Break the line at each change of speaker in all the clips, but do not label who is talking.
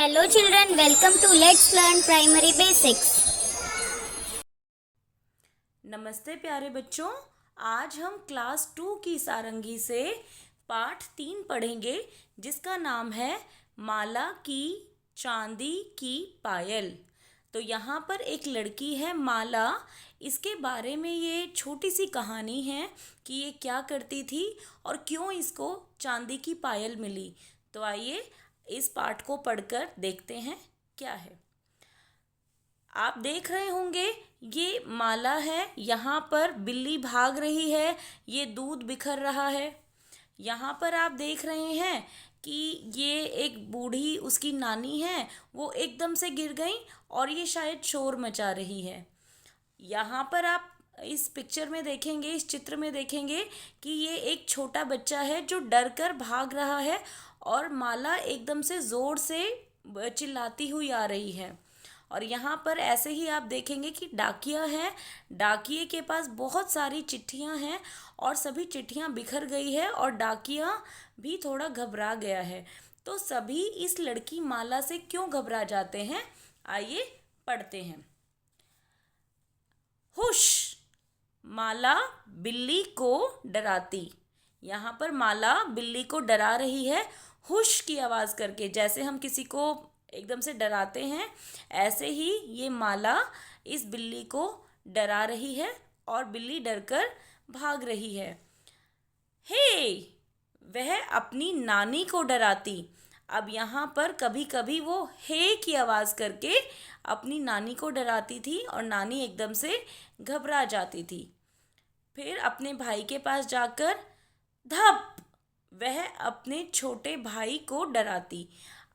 Hello children, welcome to Let's Learn Primary Basics.
नमस्ते प्यारे बच्चों। आज हम क्लास 2 की सारंगी से पाठ 3 पढ़ेंगे जिसका नाम है माला की चांदी की पायल। तो यहाँ पर एक लड़की है माला। इसके बारे में ये छोटी सी कहानी है कि ये क्या करती थी और क्यों इसको चांदी की पायल मिली। तो आइए इस पाठ को पढ़कर देखते हैं क्या है। आप देख रहे होंगे ये माला है। यहाँ पर बिल्ली भाग रही है, ये दूध बिखर रहा है। यहाँ पर आप देख रहे हैं कि ये एक बूढ़ी उसकी नानी है, वो एकदम से गिर गई और ये शायद शोर मचा रही है। यहाँ पर आप इस पिक्चर में देखेंगे, इस चित्र में देखेंगे कि ये एक छोटा बच्चा है जो डर कर भाग रहा है और माला एकदम से ज़ोर से चिल्लाती हुई आ रही है। और यहाँ पर ऐसे ही आप देखेंगे कि डाकिया है। डाकिए के पास बहुत सारी चिट्ठियाँ हैं और सभी चिट्ठियाँ बिखर गई है और डाकिया भी थोड़ा घबरा गया है। तो सभी इस लड़की माला से क्यों घबरा जाते हैं, आइए पढ़ते हैं। हुश, माला बिल्ली को डराती। यहाँ पर माला बिल्ली को डरा रही है हुश की आवाज़ करके। जैसे हम किसी को एकदम से डराते हैं, ऐसे ही ये माला इस बिल्ली को डरा रही है और बिल्ली डरकर भाग रही है। हे, वह अपनी नानी को डराती। अब यहाँ पर कभी कभी वो हे की आवाज़ करके अपनी नानी को डराती थी और नानी एकदम से घबरा जाती थी। फिर अपने भाई के पास जाकर धप, वह अपने छोटे भाई को डराती।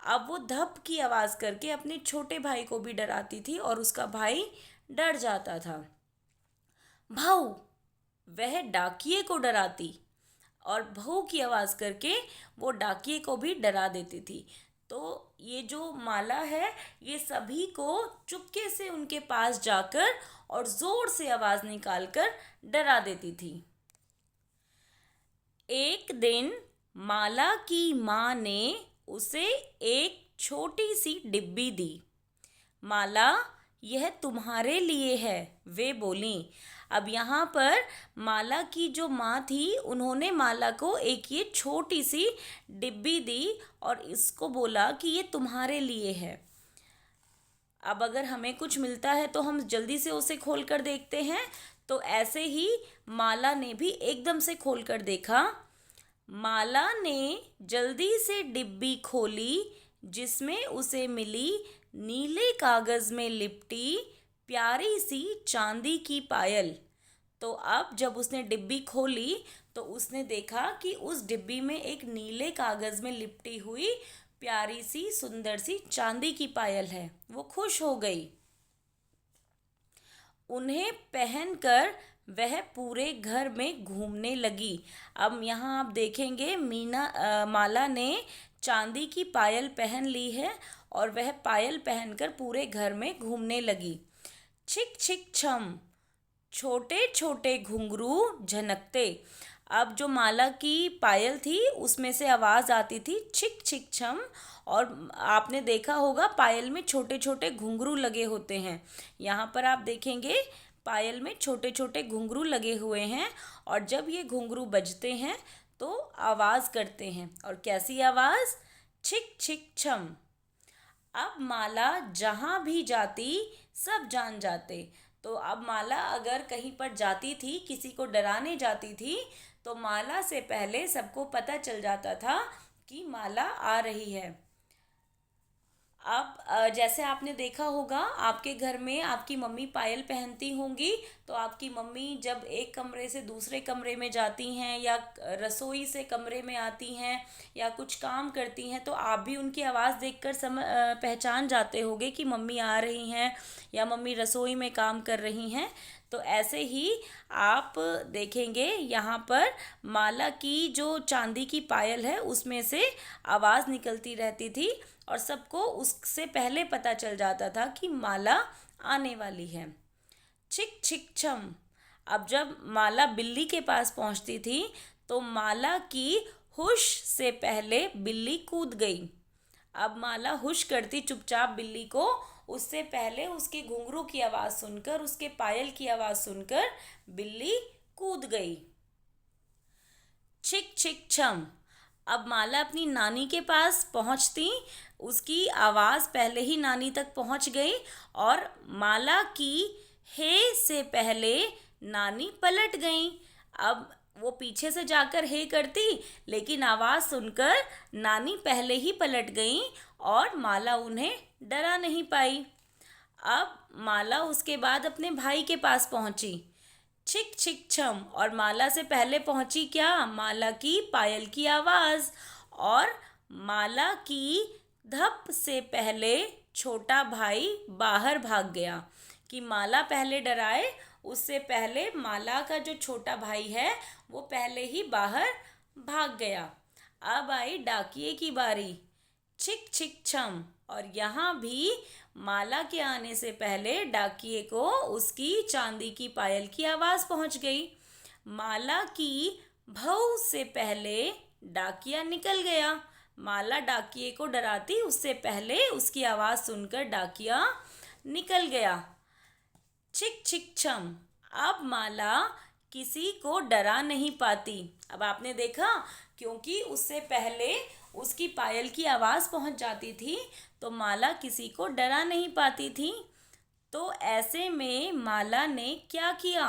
अब वो धप की आवाज़ करके अपने छोटे भाई को भी डराती थी और उसका भाई डर जाता था। भाऊ, वह डाकिए को डराती और भऊ की आवाज़ करके वो डाकिए को भी डरा देती थी। तो ये जो माला है ये सभी को चुपके से उनके पास जाकर और ज़ोर से आवाज़ निकालकर डरा देती थी। एक दिन माला की माँ ने उसे एक छोटी सी डिब्बी दी। माला, यह तुम्हारे लिए है, वे बोली। अब यहाँ पर माला की जो माँ थी उन्होंने माला को एक ये छोटी सी डिब्बी दी और इसको बोला कि ये तुम्हारे लिए है। अब अगर हमें कुछ मिलता है तो हम जल्दी से उसे खोल कर देखते हैं। तो ऐसे ही माला ने भी एकदम से खोल कर देखा। माला ने जल्दी से डिब्बी खोली जिसमें उसे मिली नीले कागज़ में लिपटी प्यारी सी चांदी की पायल। तो अब जब उसने डिब्बी खोली तो उसने देखा कि उस डिब्बी में एक नीले कागज़ में लिपटी हुई प्यारी सी सुंदर सी चांदी की पायल है। वो खुश हो गई। उन्हें पहनकर वह पूरे घर में घूमने लगी। अब यहाँ आप देखेंगे माला ने चांदी की पायल पहन ली है और वह पायल पहनकर पूरे घर में घूमने लगी। छिक छिक छम, छोटे छोटे घुंघरू झनकते। अब जो माला की पायल थी उसमें से आवाज़ आती थी छिक छिक छम। और आपने देखा होगा पायल में छोटे छोटे घुंघरू लगे होते हैं। यहाँ पर आप देखेंगे पायल में छोटे छोटे घुंघरू लगे हुए हैं और जब ये घुंघरू बजते हैं तो आवाज़ करते हैं। और कैसी आवाज़? छिक छिक छम। अब माला जहाँ भी जाती सब जान जाते। तो अब माला अगर कहीं पर जाती थी, किसी को डराने जाती थी, तो माला से पहले सबको पता चल जाता था कि माला आ रही है। अब जैसे आपने देखा होगा आपके घर में आपकी मम्मी पायल पहनती होंगी, तो आपकी मम्मी जब एक कमरे से दूसरे कमरे में जाती हैं या रसोई से कमरे में आती हैं या कुछ काम करती हैं तो आप भी उनकी आवाज़ देखकर पहचान जाते होंगे कि मम्मी आ रही हैं या मम्मी रसोई में काम कर रही हैं। तो ऐसे ही आप देखेंगे यहाँ पर माला की जो चांदी की पायल है उसमें से आवाज़ निकलती रहती थी और सबको उससे पहले पता चल जाता था कि माला आने वाली है। छिक छिक छम। अब जब माला बिल्ली के पास पहुंचती थी तो माला की हुश से पहले बिल्ली कूद गई। अब माला हुश करती चुपचाप बिल्ली को, उससे पहले उसके घुंघरू की आवाज़ सुनकर, उसके पायल की आवाज़ सुनकर बिल्ली कूद गई। छिक छिक छम। अब माला अपनी नानी के पास पहुंचती, उसकी आवाज़ पहले ही नानी तक पहुंच गई और माला की हे से पहले नानी पलट गई। अब वो पीछे से जाकर हे करती, लेकिन आवाज़ सुनकर नानी पहले ही पलट गई और माला उन्हें डरा नहीं पाई। अब माला उसके बाद अपने भाई के पास पहुंची। छिक छिक छम, और माला से पहले पहुंची क्या? माला की पायल की आवाज़। और माला की धप से पहले छोटा भाई बाहर भाग गया। कि माला पहले डराए, उससे पहले माला का जो छोटा भाई है वो पहले ही बाहर भाग गया। अब आई डाकिए की बारी। छिक छिक छम, और यहाँ भी माला के आने से पहले डाकिए को उसकी चांदी की पायल की आवाज़ पहुँच गई। माला की भौ से पहले डाकिया निकल गया। माला डाकिए को डराती, उससे पहले उसकी आवाज़ सुनकर डाकिया निकल गया। छिक छिक छम, अब माला किसी को डरा नहीं पाती। अब आपने देखा, क्योंकि उससे पहले उसकी पायल की आवाज़ पहुंच जाती थी तो माला किसी को डरा नहीं पाती थी। तो ऐसे में माला ने क्या किया?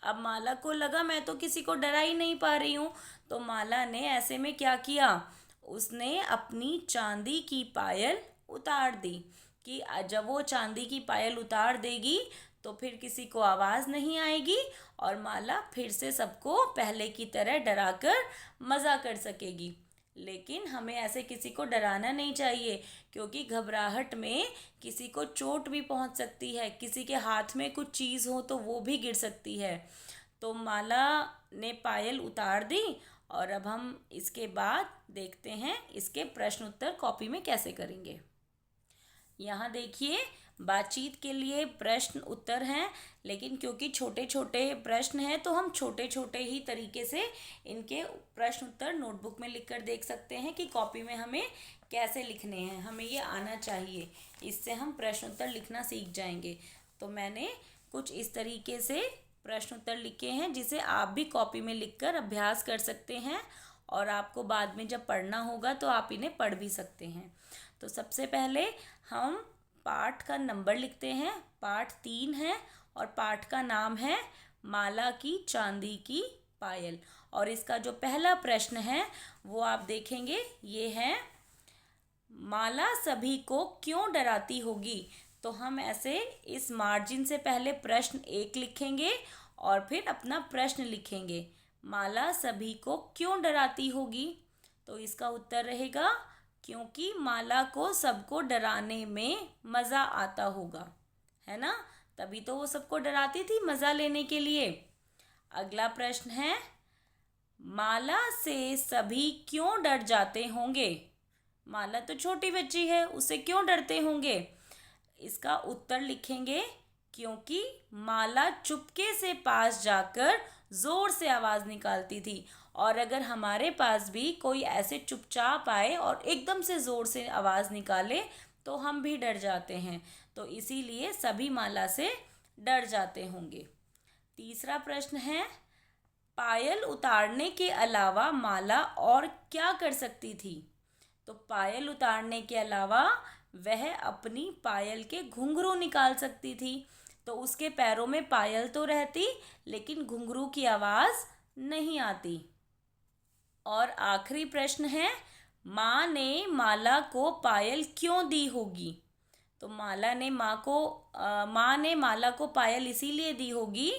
अब माला को लगा मैं तो किसी को डरा ही नहीं पा रही हूँ, तो माला ने ऐसे में क्या किया? उसने अपनी चांदी की पायल उतार दी। कि जब वो चांदी की पायल उतार देगी तो फिर किसी को आवाज़ नहीं आएगी और माला फिर से सबको पहले की तरह डराकर मज़ा कर सकेगी। लेकिन हमें ऐसे किसी को डराना नहीं चाहिए, क्योंकि घबराहट में किसी को चोट भी पहुंच सकती है, किसी के हाथ में कुछ चीज़ हो तो वो भी गिर सकती है। तो माला ने पायल उतार दी और अब हम इसके बाद देखते हैं इसके प्रश्न उत्तर कॉपी में कैसे करेंगे। यहाँ देखिए, बातचीत के लिए प्रश्न उत्तर हैं, लेकिन क्योंकि छोटे छोटे प्रश्न हैं तो हम छोटे छोटे ही तरीके से इनके प्रश्न उत्तर नोटबुक में लिखकर देख सकते हैं कि कॉपी में हमें कैसे लिखने हैं। हमें ये आना चाहिए, इससे हम प्रश्न उत्तर लिखना सीख जाएंगे। तो मैंने कुछ इस तरीके से प्रश्न उत्तर लिखे हैं जिसे आप भी कॉपी में लिखकर अभ्यास कर सकते हैं और आपको बाद में जब पढ़ना होगा तो आप इन्हें पढ़ भी सकते हैं। तो सबसे पहले हम पाठ का नंबर लिखते हैं। पाठ 3 है और पाठ का नाम है माला की चांदी की पायल। और इसका जो पहला प्रश्न है वो आप देखेंगे, ये है माला सभी को क्यों डराती होगी। तो हम ऐसे इस मार्जिन से पहले प्रश्न 1 लिखेंगे और फिर अपना प्रश्न लिखेंगे, माला सभी को क्यों डराती होगी। तो इसका उत्तर रहेगा क्योंकि माला को सबको डराने में मज़ा आता होगा, है ना, तभी तो वो सबको डराती थी मज़ा लेने के लिए। अगला प्रश्न है, माला से सभी क्यों डर जाते होंगे। माला तो छोटी बच्ची है, उससे क्यों डरते होंगे। इसका उत्तर लिखेंगे क्योंकि माला चुपके से पास जाकर ज़ोर से आवाज़ निकालती थी, और अगर हमारे पास भी कोई ऐसे चुपचाप आए और एकदम से ज़ोर से आवाज़ निकाले तो हम भी डर जाते हैं। तो इसीलिए सभी माला से डर जाते होंगे। तीसरा प्रश्न है, पायल उतारने के अलावा माला और क्या कर सकती थी। तो पायल उतारने के अलावा वह अपनी पायल के घुंघरू निकाल सकती थी। तो उसके पैरों में पायल तो रहती लेकिन घुंघरू की आवाज़ नहीं आती। और आखिरी प्रश्न है, माँ ने माला को पायल क्यों दी होगी। तो माँ ने माला को पायल इसीलिए दी होगी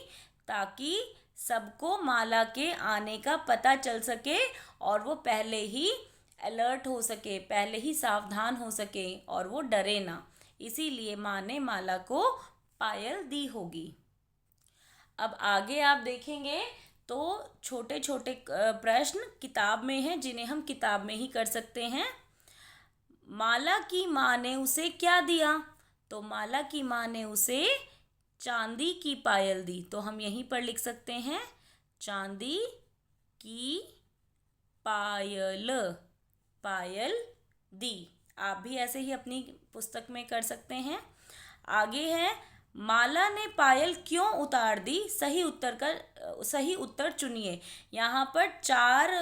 ताकि सबको माला के आने का पता चल सके और वो पहले ही अलर्ट हो सके, पहले ही सावधान हो सके और वो डरे ना, इसीलिए माँ ने माला को पायल दी होगी। अब आगे आप देखेंगे तो छोटे छोटे प्रश्न किताब में हैं जिन्हें हम किताब में ही कर सकते हैं। माला की माँ ने उसे क्या दिया। तो माला की माँ ने उसे चांदी की पायल दी। तो हम यहीं पर लिख सकते हैं चांदी की पायल, पायल दी। आप भी ऐसे ही अपनी पुस्तक में कर सकते हैं। आगे है, माला ने पायल क्यों उतार दी, सही उत्तर चुनिए। यहाँ पर 4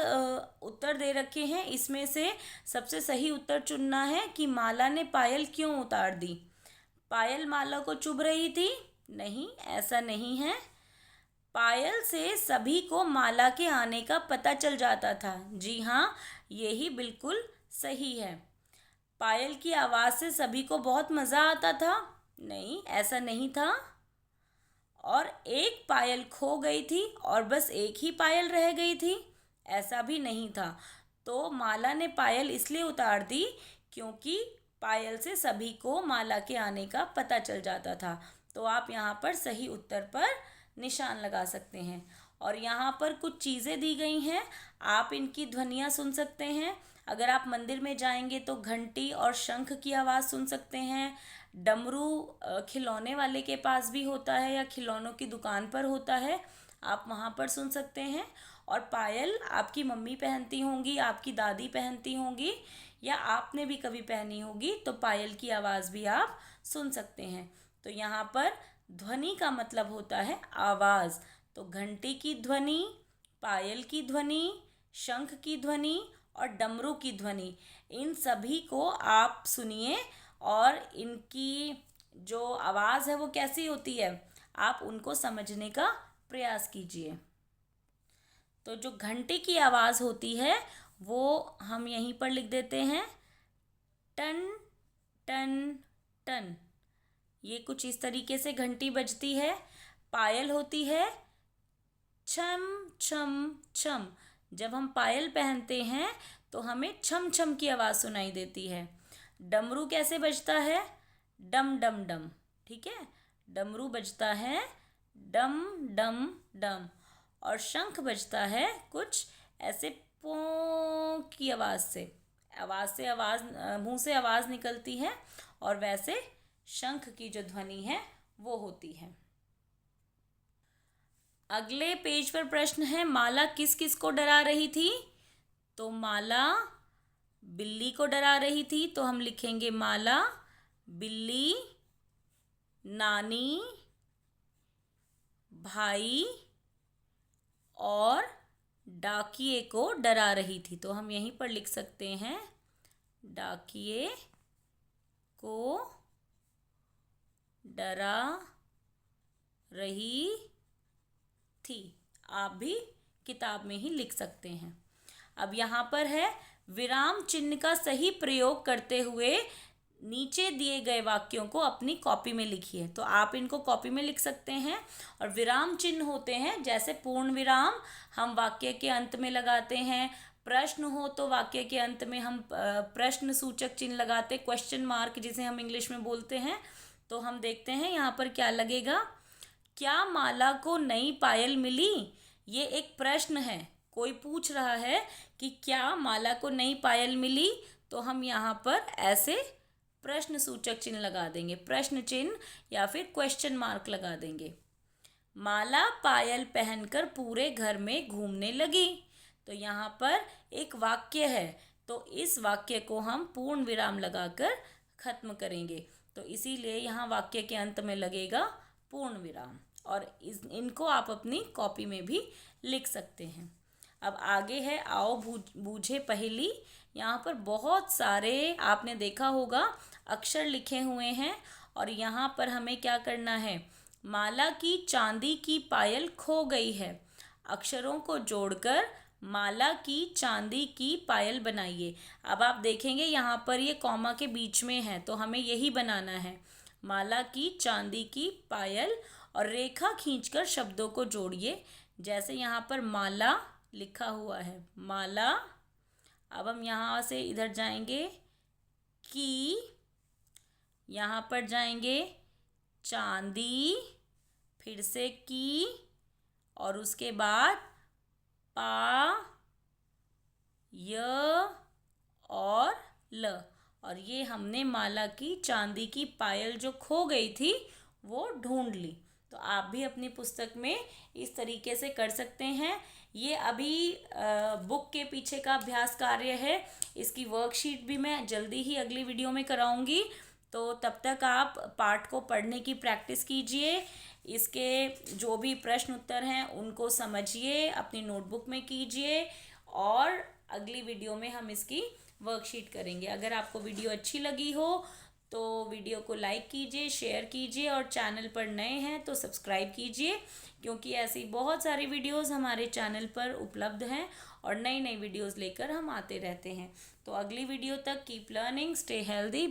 उत्तर दे रखे हैं, इसमें से सबसे सही उत्तर चुनना है कि माला ने पायल क्यों उतार दी। पायल माला को चुभ रही थी? नहीं, ऐसा नहीं है। पायल से सभी को माला के आने का पता चल जाता था। जी हाँ, यही बिल्कुल सही है। पायल की आवाज़ से सभी को बहुत मज़ा आता था? नहीं, ऐसा नहीं था। और एक पायल खो गई थी और बस एक ही पायल रह गई थी? ऐसा भी नहीं था। तो माला ने पायल इसलिए उतार दी क्योंकि पायल से सभी को माला के आने का पता चल जाता था। तो आप यहाँ पर सही उत्तर पर निशान लगा सकते हैं। और यहाँ पर कुछ चीज़ें दी गई हैं, आप इनकी ध्वनियाँ सुन सकते हैं। अगर आप मंदिर में जाएंगे तो घंटी और शंख की आवाज़ सुन सकते हैं। डमरू खिलौने वाले के पास भी होता है या खिलौनों की दुकान पर होता है, आप वहाँ पर सुन सकते हैं। और पायल आपकी मम्मी पहनती होंगी, आपकी दादी पहनती होंगी, या आपने भी कभी पहनी होगी, तो पायल की आवाज़ भी आप सुन सकते हैं। तो यहाँ पर ध्वनि का मतलब होता है आवाज़। तो घंटी की ध्वनि, पायल की ध्वनि, शंख की ध्वनि और डमरू की ध्वनि, इन सभी को आप सुनिए और इनकी जो आवाज़ है वो कैसी होती है, आप उनको समझने का प्रयास कीजिए। तो जो घंटी की आवाज़ होती है वो हम यहीं पर लिख देते हैं, टन टन टन। ये कुछ इस तरीके से घंटी बजती है। पायल होती है छम छम छम। जब हम पायल पहनते हैं तो हमें छम छम की आवाज़ सुनाई देती है। डमरू कैसे बजता है? डम डम डम। ठीक है, डमरू बजता है डम डम डम। और शंख बजता है कुछ ऐसे पों की आवाज़ से, मुंह से आवाज़ निकलती है और वैसे शंख की जो ध्वनि है वो होती है। अगले पेज पर प्रश्न है, माला किस किस को डरा रही थी? तो माला बिल्ली को डरा रही थी, तो हम लिखेंगे माला बिल्ली, नानी, भाई और डाकिए को डरा रही थी। तो हम यहीं पर लिख सकते हैं, डाकिए को डरा रही थी। आप भी किताब में ही लिख सकते हैं। अब यहाँ पर है, विराम चिन्ह का सही प्रयोग करते हुए नीचे दिए गए वाक्यों को अपनी कॉपी में लिखिए। तो आप इनको कॉपी में लिख सकते हैं। और विराम चिन्ह होते हैं, जैसे पूर्ण विराम हम वाक्य के अंत में लगाते हैं, प्रश्न हो तो वाक्य के अंत में हम प्रश्न सूचक चिन्ह लगाते, क्वेश्चन मार्क जिसे हम इंग्लिश में बोलते हैं। तो हम देखते हैं यहाँ पर क्या लगेगा, क्या माला को नई पायल मिली? ये एक प्रश्न है, कोई पूछ रहा है कि क्या माला को नई पायल मिली, तो हम यहाँ पर ऐसे प्रश्न सूचक चिन्ह लगा देंगे, प्रश्न चिन्ह या फिर क्वेश्चन मार्क लगा देंगे। माला पायल पहनकर पूरे घर में घूमने लगी। तो यहाँ पर एक वाक्य है, तो इस वाक्य को हम पूर्ण विराम लगाकर खत्म करेंगे। तो इसीलिए यहाँ वाक्य के अंत में लगेगा पूर्ण विराम। और इनको आप अपनी कॉपी में भी लिख सकते हैं। अब आगे है, आओ बूझे पहेली। यहाँ पर बहुत सारे आपने देखा होगा अक्षर लिखे हुए हैं और यहाँ पर हमें क्या करना है, माला की चांदी की पायल खो गई है। अक्षरों को जोड़कर माला की चांदी की पायल बनाइए। अब आप देखेंगे यहाँ पर ये कॉमा के बीच में है, तो हमें यही बनाना है, माला की चांदी की पायल। और रेखा खींचकर शब्दों को जोड़िए। जैसे यहाँ पर माला लिखा हुआ है, माला। अब हम यहाँ से इधर जाएंगे, की, यहाँ पर जाएंगे चांदी, फिर से की, और उसके बाद पा, य और ल। और ये हमने माला की चांदी की पायल जो खो गई थी वो ढूंढ ली। तो आप भी अपनी पुस्तक में इस तरीके से कर सकते हैं। ये अभी बुक के पीछे का अभ्यास कार्य है। इसकी वर्कशीट भी मैं जल्दी ही अगली वीडियो में कराऊंगी। तो तब तक आप पाठ को पढ़ने की प्रैक्टिस कीजिए, इसके जो भी प्रश्न उत्तर हैं उनको समझिए, अपनी नोटबुक में कीजिए और अगली वीडियो में हम इसकी वर्कशीट करेंगे। अगर आपको वीडियो अच्छी लगी हो तो वीडियो को लाइक कीजिए, शेयर कीजिए और चैनल पर नए हैं तो सब्सक्राइब कीजिए, क्योंकि ऐसी बहुत सारी वीडियोस हमारे चैनल पर उपलब्ध हैं और नई नई वीडियोस लेकर हम आते रहते हैं। तो अगली वीडियो तक कीप लर्निंग, स्टे हेल्दी।